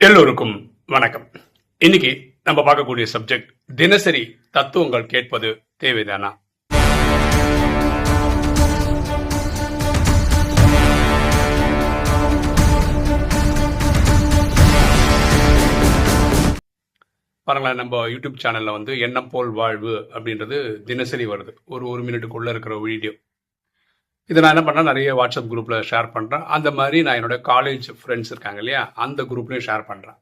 எல்லோருக்கும் வணக்கம். இன்னைக்கு நம்ம பார்க்கக்கூடிய சப்ஜெக்ட், தினசரி தத்துவங்கள் கேட்பது தேவைதானா? பாருங்களேன், நம்ம யூடியூப் சேனல்ல எண்ணம் போல் வாழ்வு அப்படின்றது தினசரி வருது. ஒரு மினிட்டுக்குள்ள இருக்கிற வீடியோ. இதை நான் என்ன பண்ணேன், நிறைய வாட்ஸ்அப் குரூப்ல ஷேர் பண்றேன். அந்த மாதிரி நான் என்னோட காலேஜ் ஃப்ரெண்ட்ஸ் இருக்காங்க இல்லையா, அந்த குரூப்லயும் ஷேர் பண்றேன்.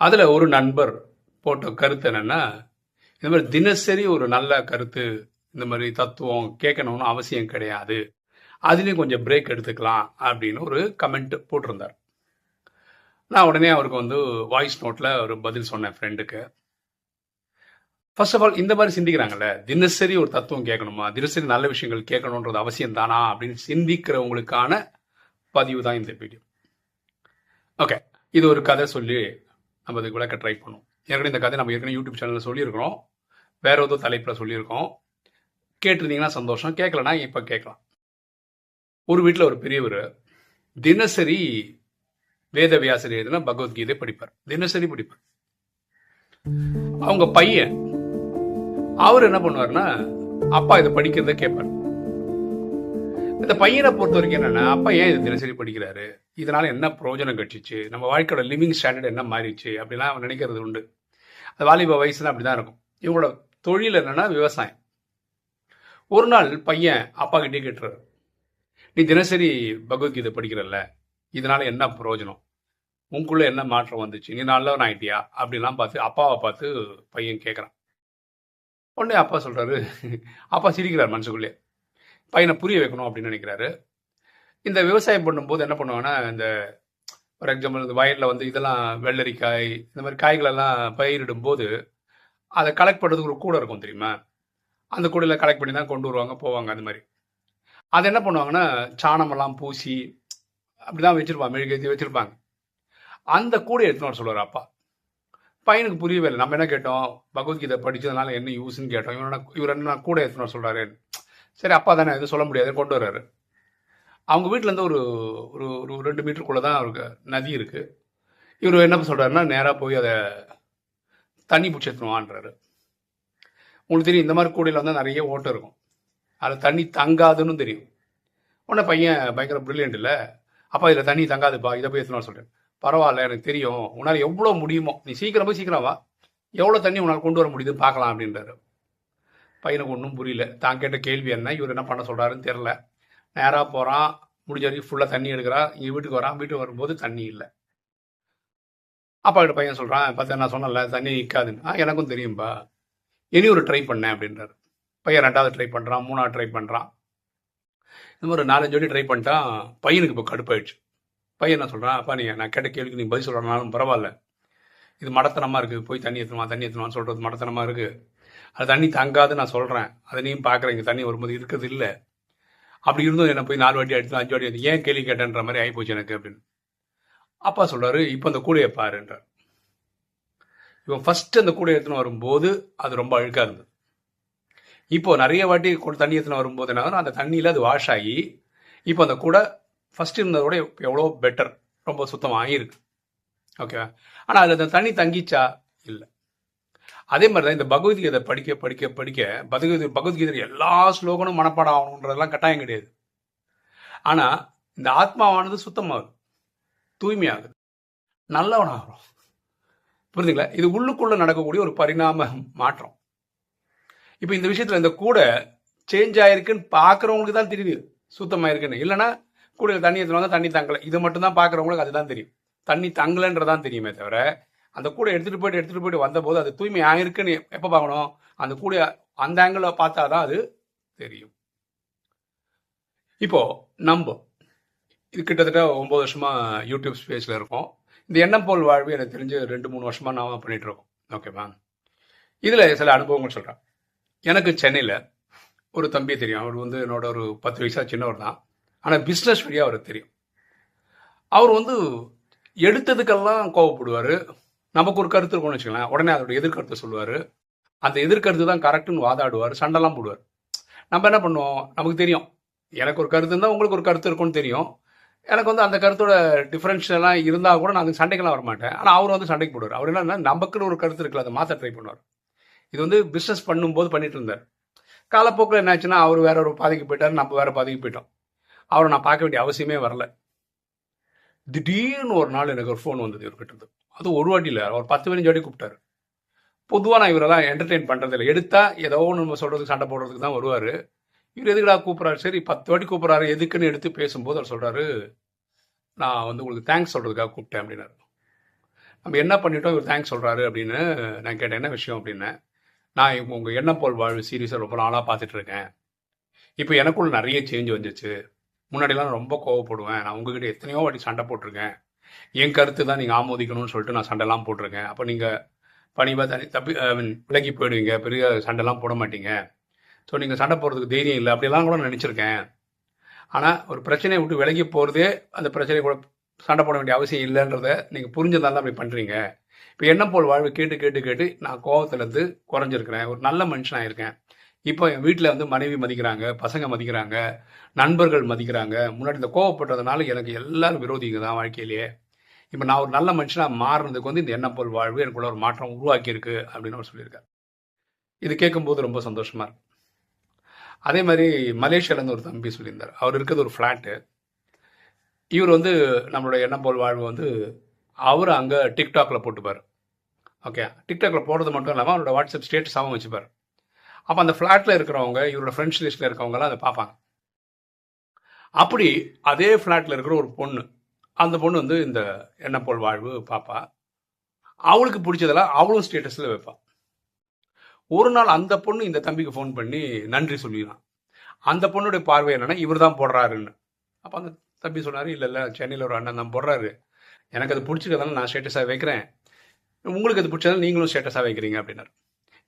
அதுல ஒரு நண்பர் போட்ட கருத்து என்னன்னா, இந்த மாதிரி தினசரி ஒரு நல்ல கருத்து, இந்த மாதிரி தத்துவம் கேட்கணும்னு அவசியம் கிடையாது, அதுலேயும் கொஞ்சம் பிரேக் எடுத்துக்கலாம் அப்படின்னு ஒரு கமெண்ட் போட்டிருந்தார். நான் உடனே அவருக்கு வாய்ஸ் நோட்ல ஒரு பதில் சொன்னேன் ஃப்ரெண்டுக்கு. ஃபர்ஸ்ட் ஆஃப் ஆல், இந்த மாதிரி சிந்திக்கிறாங்கல்ல, தினசரி ஒரு தத்துவம் கேட்கணுமா, தினசரி நல்ல விஷயங்கள் கேட்கணுன்றது அவசியம் தானா அப்படின்னு சிந்திக்கிறவங்களுக்கான பதிவு தான் இந்த வீடியோ. ஓகே, இது ஒரு கதை சொல்லி நம்ம இதுக்கு விளக்க ட்ரை பண்ணுவோம். ஏற்கனவே இந்த கதை நம்ம ஏற்கனவே யூடியூப் சேனலில் சொல்லியிருக்கிறோம், வேற ஏதோ தலைப்பில் சொல்லியிருக்கோம். கேட்டிருந்தீங்கன்னா சந்தோஷம், கேட்கலன்னா இப்போ கேட்கலாம். ஒரு வீட்டில் ஒரு பெரியவர் தினசரி வேதவியாசர் எழுதின பகவத்கீதை படிப்பார், தினசரி படிப்பார். அவங்க பையன் அவர் என்ன பண்ணுவார்னா, அப்பா இதை படிக்கிறத கேட்பார். இந்த பையனை பொறுத்த வரைக்கும் என்னன்னா, அப்பா ஏன் இது தினசரி படிக்கிறாரு, இதனால என்ன பிரயோஜனம் கட்சிச்சு, நம்ம வாழ்க்கையோட லிவிங் ஸ்டாண்டர்ட் என்ன மாறிடுச்சு அப்படிலாம் அவன் நினைக்கிறது உண்டு. அந்த வாலிப வயசுல அப்படிதான் இருக்கும். இவங்களோட தொழில் என்னன்னா விவசாயம். ஒரு நாள் பையன் அப்பா கிட்டே கேட்டுறாரு, நீ தினசரி பகவத்கீதை படிக்கிறல்ல, இதனால என்ன பிரயோஜனம், உங்களுக்குள்ள என்ன மாற்றம் வந்துச்சு, நீ நல்லவன் ஆயிட்டியா அப்படிலாம் பார்த்து அப்பாவை பார்த்து பையன் கேட்குறான். உடனே அப்பா சொல்றாரு, அப்பா சிரிக்கிறார் மனசுக்குள்ளே. பையனை புரிய வைக்கணும் அப்படின்னு நினைக்கிறாரு. இந்த விவசாயம் பண்ணும்போது என்ன பண்ணுவாங்கன்னா, இந்த ஃபார் எக்ஸாம்பிள் இந்த வயலில் இதெல்லாம் வெள்ளரிக்காய், இந்த மாதிரி காய்களெல்லாம் பயிரிடும் போது அதை கலெக்ட் பண்ணுறதுக்கு ஒரு கூடை இருக்கும் தெரியுமா, அந்த கூடையில் கலெக்ட் பண்ணி தான் கொண்டு வருவாங்க போவாங்க. அந்த மாதிரி அதை என்ன பண்ணுவாங்கன்னா, சாணமெல்லாம் பூசி அப்படிதான் வச்சிருப்பாங்க, மெழுகேற்றி வச்சிருப்பாங்க. அந்த கூடை எடுத்துன்னு வர சொல்லுவார் அப்பா. பையனுக்கு புரியவே இல்லை. நம்ம என்ன கேட்டோம், பகவத்கீதை படித்ததுனால என்ன யூஸ்ன்னு கேட்டோம். இவர் என்ன கூடை எடுத்துன்னு வர சொல்கிறாரு. சரி, அப்பா தானே, எதுவும் சொல்ல முடியாது, கொண்டு வர்றாரு. அவங்க வீட்டிலேருந்து ஒரு ஒரு ஒரு 2 மீட்டருக்குள்ளே தான் அவருக்கு நதி இருக்குது. இவர் என்ன சொல்கிறாருன்னா, நேராக போய் அதை தண்ணி பிடிச்சி எடுத்துணுவான்றாரு. உங்களுக்கு தெரியும், இந்த மாதிரி கூடையில் நிறைய ஓட்டம் இருக்கும், அதில் தண்ணி தங்காதுன்னு தெரியும். உடனே பையன் பயங்கர ப்ரில்லியன்ட் இல்லை, அப்பா இதில் தண்ணி தங்காதுப்பா, இதை போய் எடுத்துன்னு சொல்கிறேன். பரவாயில்ல, எனக்கு தெரியும், உன்னால் எவ்வளோ முடியுமோ நீ சீக்கிரம் போய் சீக்கிரம் வா, எவ்வளோ தண்ணி உன்னால் கொண்டு வர முடியுதுன்னு பார்க்கலாம் அப்படின்றாரு. பையனுக்கு ஒன்றும் புரியல, தான் கேட்ட கேள்வி என்ன, இவர் என்ன பண்ண சொல்கிறாருன்னு தெரில. நேராக போகிறான், முடிஞ்ச வரைக்கும் ஃபுல்லாக தண்ணி எடுக்கிறான். இங்கே வீட்டுக்கு வரான், வீட்டுக்கு வரும்போது தண்ணி இல்லை. அப்பா கிட்ட பையன் சொல்கிறான், பார்த்தா நான் சொன்னல தண்ணி நிற்காதுன்னு. எனக்கும் தெரியும்பா, இனி ஒரு ட்ரை பண்ணேன் அப்படின்றாரு. பையன் 2வது ட்ரை பண்ணுறான், 3வது ட்ரை பண்ணுறான். இந்த மாதிரி 4-5 வாட்டி ட்ரை பண்ணிட்டான். பையனுக்கு இப்போ கடுப்பாயிடுச்சு. பையன் என்ன சொல்கிறான், அப்பா நான் கேட்ட கேள்விக்கு நீ பதில் சொல்கிறனாலும் பரவாயில்ல, இது மடத்தனமாக இருக்குது, போய் தண்ணி ஏற்றுவான்னு சொல்கிறது மடத்தனமாக இருக்குது, அது தண்ணி தங்காது நான் சொல்கிறேன், அதை நீயும் பார்க்குறீங்க, தண்ணி வரும்போது இருக்கிறது இல்லை, அப்படி இருந்தும் என்ன போய் 4 வாட்டி அடித்து 5 வாட்டி எடுத்து ஏன் கேள்வி கேட்டேன்ற மாதிரி ஆகிப்போச்சு எனக்கு அப்படின்னு. அப்பா சொல்கிறாரு, இப்போ அந்த கூடையை பாருன்றார். இவன் ஃபஸ்ட்டு அந்த கூடையை எடுத்துன்னு வரும்போது அது ரொம்ப அழுக்காக இருந்தது. இப்போ நிறைய வாட்டி தண்ணி எடுத்துன்னு வரும்போது என்ன, அந்த தண்ணியில் அது வாஷ் ஆகி இப்போ அந்த கூடை ஃபஸ்ட்டு இருந்ததோட எவ்வளோ பெட்டர், ரொம்ப சுத்தமாக ஆகியிருக்கு. ஓகேவா? ஆனால் அதில் அந்த தண்ணி தங்கிச்சா இல்லை. அதே மாதிரி தான் இந்த பகவத்கீதை படிக்க படிக்க படிக்க பகவத்கீதை எல்லா ஸ்லோகனும் மனப்பாடம் ஆகணுன்றதெல்லாம் கட்டாயம் கிடையாது. ஆனால் இந்த ஆத்மாவானது சுத்தமாகுது, தூய்மையாகுது, நல்லவனாகிறோம். புரிஞ்சுங்களா? இது உள்ளுக்குள்ள நடக்கக்கூடிய ஒரு பரிணாம மாற்றம். இப்போ இந்த விஷயத்தில் இந்த கூடை சேஞ்ச் ஆயிருக்குன்னு பார்க்குறவங்களுக்கு தான் தெரியுது சுத்தமாயிருக்குன்னு. இல்லைன்னா கூடையில் தண்ணி எடுத்துவாங்க, தண்ணி தங்கலை, இது மட்டும் தான் பார்க்குறவங்களுக்கு அதுதான் தெரியும். தண்ணி தங்கலைன்றதான் தெரியுமே தவிர, அந்த கூடை எடுத்துகிட்டு போயிட்டு வந்தபோது அது தூய்மை ஆயிருக்குன்னு எப்போ பார்க்கணும், அந்த கூடை அந்த ஆங்கிளில் பார்த்தா தான் அது தெரியும். இப்போ நம்ம இது கிட்டத்தட்ட 9 வருஷமா யூடியூப் ஸ்பேஸில் இருக்கோம். இந்த எண்ணம் போல் வாழ்வு எனக்கு தெரிஞ்சு 2-3 வருஷமா நான் பண்ணிட்டு இருக்கோம். ஓகேவா? இதில் சில அனுபவங்கள் சொல்கிறேன். எனக்கு சென்னையில் ஒரு தம்பி தெரியும். அவர் என்னோட ஒரு 10 வயசா சின்னவர் தான். ஆனால் பிஸ்னஸ் வழியாக அவருக்கு தெரியும். அவர் எடுத்ததுக்கெல்லாம் கோவப்படுவார். நமக்கு ஒரு கருத்து இருக்கும்னு வச்சுக்கலாம், உடனே அதோட எதிர்கருத்தை சொல்லுவார். அந்த எதிர்கருத்து தான் கரெக்டுன்னு வாதாடுவார், சண்டைலாம் போடுவார். நம்ம என்ன பண்ணுவோம், நமக்கு தெரியும், எனக்கு ஒரு கருத்து இருந்தால் உங்களுக்கு ஒரு கருத்து இருக்கும்னு தெரியும், எனக்கு வந்து அந்த கருத்தோட டிஃபரன்ஷியலாம் இருந்தால் கூட நான் அந்த சண்டைக்கெல்லாம் வரமாட்டேன். ஆனால் அவர் வந்து சண்டைக்கு போடுவார். அவர் என்னன்னா நமக்குன்னு ஒரு கருத்து இருக்குல்ல, அதை மாற்ற ட்ரை பண்ணுவார். இது வந்து பிஸ்னஸ் பண்ணும்போது பண்ணிட்டு இருந்தார். காலப்போக்கில் என்னாச்சுன்னா அவர் வேற ஒரு பாதைக்கு போயிட்டார், நம்ம வேற பாதைக்கு போயிட்டோம். அவரை நான் பார்க்க வேண்டிய அவசியமே வரல. திடீர்னு ஒரு நாள் எனக்கு ஒரு ஃபோன் வந்தது இவர்கிட்ட இருந்து. அது ஒரு வாட்டி இல்லை, அவர் 10-15 வாட்டி கூப்பிட்டாரு. பொதுவாக நான் இவரெல்லாம் என்டர்டெயின் பண்ணுறதில்லை. எடுத்தா ஏதோ ஒன்று நம்ம சொல்கிறதுக்கு சண்டை போடுறதுக்கு தான் வருவார். இவர் எதுக்குடா கூப்பிட்றாரு, சரி 10 வாட்டி கூப்பிட்றாரு எதுக்குன்னு எடுத்து பேசும்போது அவர் சொல்கிறாரு, நான் வந்து உங்களுக்கு தேங்க்ஸ் சொல்கிறதுக்காக கூப்பிட்டேன் அப்படின்னாரு. நம்ம என்ன பண்ணிட்டோம் இவர் தேங்க்ஸ் சொல்கிறாரு அப்படின்னு நான் கேட்டேன், என்ன விஷயம் அப்படின்னு. நான் உங்கள் எண்ணம் போல் வாழ்வு சீரீஸை ரொம்ப நாளாக பார்த்துட்ருக்கேன். இப்போ எனக்குள்ள நிறைய சேஞ்ச் வந்துச்சு. முன்னாடிலாம் ரொம்ப கோவப்படுவேன். நான் உங்ககிட்ட எத்தனையோ வாட்டி சண்டை போட்டிருக்கேன். என் கருத்து தான் நீங்கள் ஆமோதிக்கணும்னு சொல்லிட்டு நான் சண்டைலாம் போட்டிருக்கேன். அப்போ நீங்கள் பணிவாக தப்பி விலகி போயிடுவீங்க, பெரிய சண்டைலாம் போட மாட்டீங்க. ஸோ நீங்கள் சண்டை போடுறதுக்கு தைரியம் இல்லை அப்படிலாம் கூட நினச்சிருக்கேன். ஆனால் ஒரு பிரச்சனையை விட்டு விலகி போகிறதே அந்த பிரச்சனை கூட சண்டை போட வேண்டிய அவசியம் இல்லைன்றதை நீங்கள் புரிஞ்சதால அப்படி பண்ணுறீங்க. இப்போ எண்ணம் போல் வாழ்வு கேட்டு கேட்டு கேட்டு நான் கோவத்துலேருந்து குறைஞ்சிருக்கிறேன், ஒரு நல்ல மனுஷனாக இருக்கேன். இப்போ என் வீட்டில் வந்து மனைவி மதிக்கிறாங்க, பசங்க மதிக்கிறாங்க, நண்பர்கள் மதிக்கிறாங்க. முன்னாடி இந்த கோவப்பட்டதுனால எனக்கு எல்லாரும் விரோதிங்க தான் வாழ்க்கையிலேயே. இப்போ நான் ஒரு நல்ல மனுஷனாக மாறுறதுக்கு வந்து இந்த எண்ணம் போல் வாழ்வு எனக்குள்ள ஒரு மாற்றம் உருவாக்கியிருக்கு அப்படின்னு அவர் சொல்லியிருக்காரு. இது கேட்கும்போது ரொம்ப சந்தோஷமாக இருக்கு. அதே மாதிரி மலேசியாவிலேருந்து ஒரு தம்பி சொல்லியிருந்தார். அவர் இருக்கிறது ஒரு ஃப்ளாட்டு. இவர் வந்து நம்மளோட எண்ணம் போல் வாழ்வு வந்து அவர் அங்கே டிக்டாக்ல போட்டுப்பார். ஓகே, டிக்டாக்ல போடுறது மட்டும் இல்லாமல் அவரோட வாட்ஸ்அப் ஸ்டேட்டஸாகவும் வச்சுப்பார். அப்போ அந்த ஃப்ளாட்டில் இருக்கிறவங்க, இவரோட ஃப்ரெண்ட்ஸ் லிஸ்ட்டில் இருக்கிறவங்கலாம் அதை பார்ப்பாங்க. அப்படி அதே ஃப்ளாட்டில் இருக்கிற ஒரு பொண்ணு, அந்த பொண்ணு வந்து இந்த எண்ணம் போல் வாழ்வு பாப்பா. அவளுக்கு பிடிச்சதெல்லாம் அவளும் ஸ்டேட்டஸில் வைப்பாள். ஒரு நாள் அந்த பொண்ணு இந்த தம்பிக்கு ஃபோன் பண்ணி நன்றி சொல்லிடலாம். அந்த பொண்ணுடைய பார்வை என்னன்னா இவர் தான் போடுறாருன்னு. அப்போ அந்த தம்பி சொன்னார், இல்லை இல்லை சென்னையில் ஒரு அண்ணன் தான் போடுறாரு, எனக்கு அது பிடிச்சிக்கிறதால நான் ஸ்டேட்டஸாக வைக்கிறேன், உங்களுக்கு அது பிடிச்சதால நீங்களும் ஸ்டேட்டஸாக வைக்கிறீங்க அப்படின்னாரு.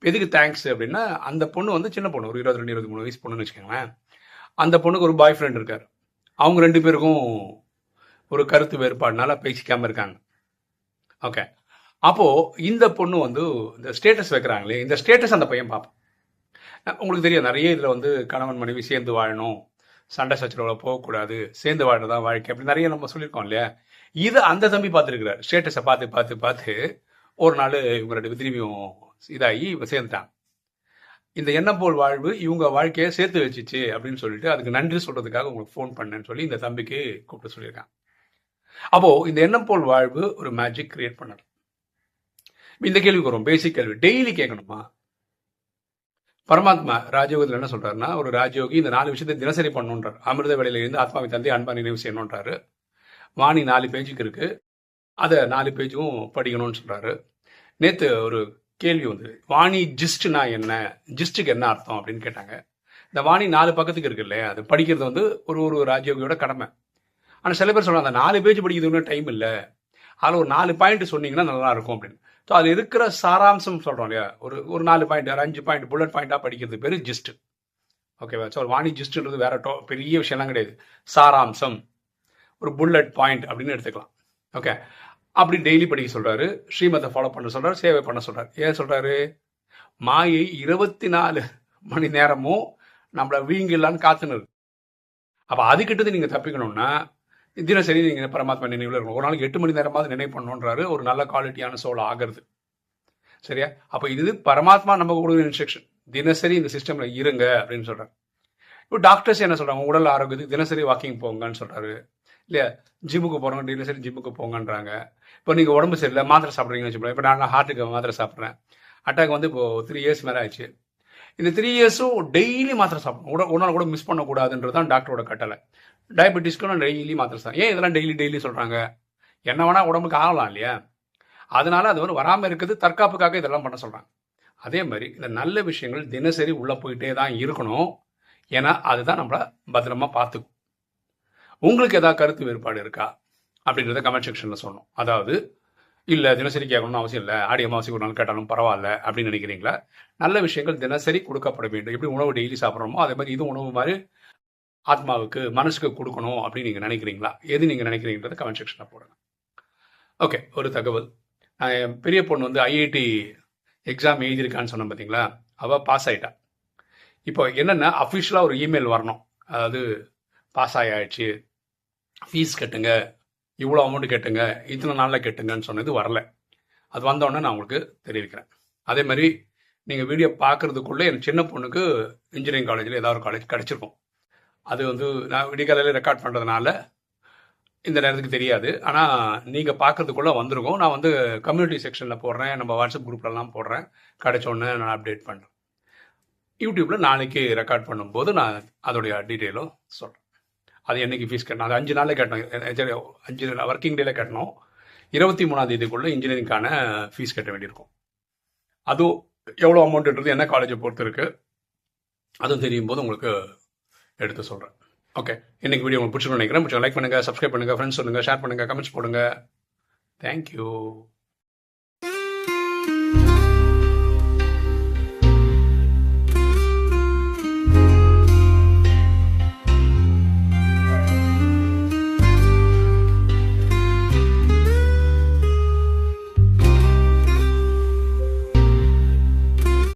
எதுக்கு தேங்க்ஸ் அப்படின்னா, அந்த பொண்ணு வந்து சின்ன பொண்ணு, ஒரு 22-23 வயசு பொண்ணுன்னு வச்சுக்கோங்களேன். அந்த பொண்ணுக்கு ஒரு பாய் ஃப்ரெண்ட் இருக்கார். அவங்க 2 பேருக்கும் ஒரு கருத்து வேறுபாடுனால பேசிக்காமல் இருக்காங்க. ஓகே, அப்போது இந்த பொண்ணு வந்து இந்த ஸ்டேட்டஸ் வைக்கிறாங்களே, இந்த ஸ்டேட்டஸ் அந்த பையன் பார்ப்பான். உங்களுக்கு தெரியும், நிறைய இதில் வந்து கணவன் மனைவி சேர்ந்து வாழணும், சண்டை சச்சரவில் போகக்கூடாது, சேர்ந்து வாழ்றதா வாழ்க்கை, அப்படி நிறைய நம்ம சொல்லியிருக்கோம் இல்லையா. இது அந்த தம்பி பார்த்துருக்கிறார். ஸ்டேட்டஸை பார்த்து பார்த்து பார்த்து ஒரு நாள் இவங்க 2 திரும்பியும் இதாகி சேர்ந்துட்டாங்க. இந்த எண்ணம் போல் வாழ்வு இவங்க வாழ்க்கையை சேர்த்து வச்சிச்சு அப்படின்னு சொல்லிட்டு அதுக்கு நன்றி சொல்றதுக்காக உங்களுக்கு ஃபோன் பண்ணேன்னு சொல்லி இந்த தம்பிக்கு கூப்பிட்டு சொல்லியிருக்காங்க. அப்போ இந்த எண்ணம் போல் வாழ்வு ஒரு மேஜிக் கிரியேட் பண்ணணும். இந்த கேள்விக்கு வரும், பேசிக் கேள்வி, டெய்லி கேட்கணுமா? பரமாத்மா ராஜயோகத்தில் என்ன சொல்றாருன்னா, ஒரு ராஜயோகி இந்த 4 விஷயத்தை தினசரி பண்ணணுன்றார். அமிர்த வேளையில இருந்து ஆத்மாவை தந்தை அன்பா நினைவு செய்யணுன்றாரு. வாணி 4 பேஜுக்கு இருக்கு, அதை 4 பேஜும் படிக்கணும்னு சொல்றாரு. நேற்று ஒரு கேள்வி வந்து, வாணி ஜிஸ்ட்னா என்ன, ஜிஸ்டுக்கு என்ன அர்த்தம் அப்படின்னு கேட்டாங்க. இந்த வாணி 4 பக்கத்துக்கு இருக்கு இல்லையா, அது படிக்கிறது வந்து ஒரு ராஜயோகியோட கடமை. ஆனால் சில பேர் சொல்றாங்க, அந்த 4 பேஜ் படிக்கிறதுக்கு டைம் இல்லை, அதில் ஒரு 4 பாயிண்ட் சொன்னீங்கன்னா நல்லா இருக்கும் அப்படின்னு. ஸோ அது இருக்கிற சாராம்சம் சொல்கிறோம் இல்லையா, ஒரு 4 பாயிண்ட், ஒரு 5 பாயிண்ட் புல்லட் பாயிண்டாக படிக்கிறது பேர் ஜிஸ்ட். ஓகேவா? ஸோ வாணி ஜிஸ்ட்ன்றது வேற பெரிய விஷயம்லாம் கிடையாது, சாராம்சம், ஒரு புல்லட் பாயிண்ட் அப்படின்னு எடுத்துக்கலாம். ஓகே, அப்படி டெய்லி படிக்க சொல்றாரு, ஸ்ரீமத்தை ஃபாலோ பண்ண சொல்றாரு, சேவை பண்ண சொல்றாரு. ஏன் சொல்றாரு? மாயை 24 மணி நேரமும் நம்மளை வீங்கிடலான்னு காத்துன்னு இருக்கு. அப்போ அதுக்கிட்டது நீங்கள் தப்பிக்கணும்னா தினசரி நீங்கள் பரமாத்மா நினைவில் இருக்கணும். ஒரு நாளைக்கு 8 மணி நேரமாவது நினைவு பண்ணணுன்றாரு, ஒரு நல்ல குவாலிட்டியான சோல் ஆகிறது. சரியா? அப்போ இது பரமாத்மா நமக்கு கொடுக்குற இன்ஸ்ட்ரக்ஷன், தினசரி இந்த சிஸ்டமில் இருங்க அப்படின்னு சொல்கிறார். இப்போ டாக்டர்ஸ் என்ன சொல்கிறாங்க, உடல் ஆரோக்கியத்துக்கு தினசரி வாக்கிங் போங்கன்னு சொல்கிறாரு இல்லையா. ஜிம்முக்கு போகிறவங்க தினசரி ஜிம்முக்கு போங்கன்றாங்க. இப்போ நீங்கள் உடம்பு சரியில்லை, மாத்திரை சாப்பிட்றீங்கன்னு வச்சுக்கோங்க. இப்போ நான் ஹார்ட்டுக்கு மாத்திரை சாப்பிட்றேன், அட்டாக் வந்து இப்போது 3 இயர்ஸ் மேலே ஆயிடுச்சு. இந்த 3 இயர்ஸும் டெய்லி மாத்திரை சாப்பிடணும், ஒரு நாள் கூட மிஸ் பண்ணக்கூடாதுன்றது தான் டாக்டரோட கட்டளை. டயபெட்டிஸ்க்கு நான் டெய்லி மாத்திரை சாப்பிட்றேன். ஏன் இதெல்லாம் டெய்லி சொல்கிறாங்க? என்ன வேணால் உடம்புக்கு ஆகலாம் இல்லையா, அதனால அது வந்து வராமல் இருக்குது, தற்காப்புக்காக இதெல்லாம் பண்ண சொல்கிறாங்க. அதே மாதிரி இந்த நல்ல விஷயங்கள் தினசரி உள்ளே போயிட்டே தான் இருக்கணும், ஏன்னா அதுதான் நம்மளை பத்திரமா பார்த்துக்கும். உங்களுக்கு ஏதாவது கருத்து வேறுபாடு இருக்கா அப்படின்றத கமெண்ட் செக்ஷனில் சொல்லணும். அதாவது இல்லை தினசரி கேட்கணும்னு அவசியம் இல்லை, ஆடி அமாவாசைக்கு ஒரு நாள் கேட்டாலும் பரவாயில்ல அப்படின்னு நினைக்கிறீங்களா? நல்ல விஷயங்கள் தினசரி கொடுக்கப்பட வேண்டும். எப்படி உணவு டெய்லி சாப்பிட்றோமோ அதே மாதிரி இது உணவு மாதிரி ஆத்மாவுக்கு மனசுக்கு கொடுக்கணும் அப்படின்னு நீங்கள் நினைக்கிறீங்களா? எது நீங்கள் நினைக்கிறீங்கன்றத கமெண்ட் செக்ஷனில் போடுங்க. ஓகே, ஒரு தகவல், என் பெரிய பொண்ணு வந்து ஐஐடி எக்ஸாம் எழுதியிருக்கான்னு சொன்னேன் பார்த்தீங்களா, அவள் பாஸ் ஆகிட்டா. இப்போ என்னென்னா அஃபிஷியலாக ஒரு இமெயில் வரணும், அதாவது பாஸ் ஆகிடுச்சு ஃபீஸ் கட்டுங்க, இவ்வளோ அமௌண்ட் கட்டுங்க, இத்தனை நாளில் கட்டுங்கன்னு சொன்னது வரல. அது வந்தோடனே நான் உங்களுக்கு தெரிவிக்கிறேன். அதே மாதிரி நீங்கள் வீடியோ பார்க்குறதுக்குள்ளே என் சின்ன பொண்ணுக்கு இன்ஜினியரிங் காலேஜில் ஏதாவது ஒரு காலேஜ் கிடச்சிருக்கும். அது வந்து நான் விடிகாலையில் ரெக்கார்ட் பண்ணுறதுனால இந்த நேரத்துக்கு தெரியாது. ஆனால் நீங்கள் பார்க்குறதுக்குள்ளே வந்திருக்கும். நான் வந்து கம்யூனிட்டி செக்ஷனில் போடுறேன், நம்ம வாட்ஸ்அப் குரூப்லலாம் போடுறேன். கிடைச்சோடனே நான் அப்டேட் பண்ணுறேன். யூடியூப்பில் நாளைக்கு ரெக்கார்ட் பண்ணும்போது நான் அதோடைய டீட்டெயிலும் சொல்கிறேன். அது என்னைக்கு ஃபீஸ் கட்டணும், அது 5 நாளில் கட்டணும். சரி, 5 ஒர்க்கிங் டேல கட்டணும். 23ஆம் தேதிக்குள்ளே இன்ஜினியரிங்கான ஃபீஸ் கட்ட வேண்டியிருக்கும். அதுவும் எவ்வளோ அமௌண்ட்டுன்றது என்ன காலேஜை பொறுத்து இருக்குது, அதுவும் தெரியும் போது உங்களுக்கு எடுத்து சொல்கிறேன். ஓகே, இன்னைக்கு வீடியோ உங்களுக்கு பிடிச்சிருக்கணும்னு நினைக்கிறேன். லைக் பண்ணுங்கள், சப்ஸ்கிரைப் பண்ணுங்கள், ஃப்ரெண்ட்ஸ் சொல்லுங்கள், ஷேர் பண்ணுங்கள், கமெண்ட்ஸ் போடுங்க. தேங்க்யூ.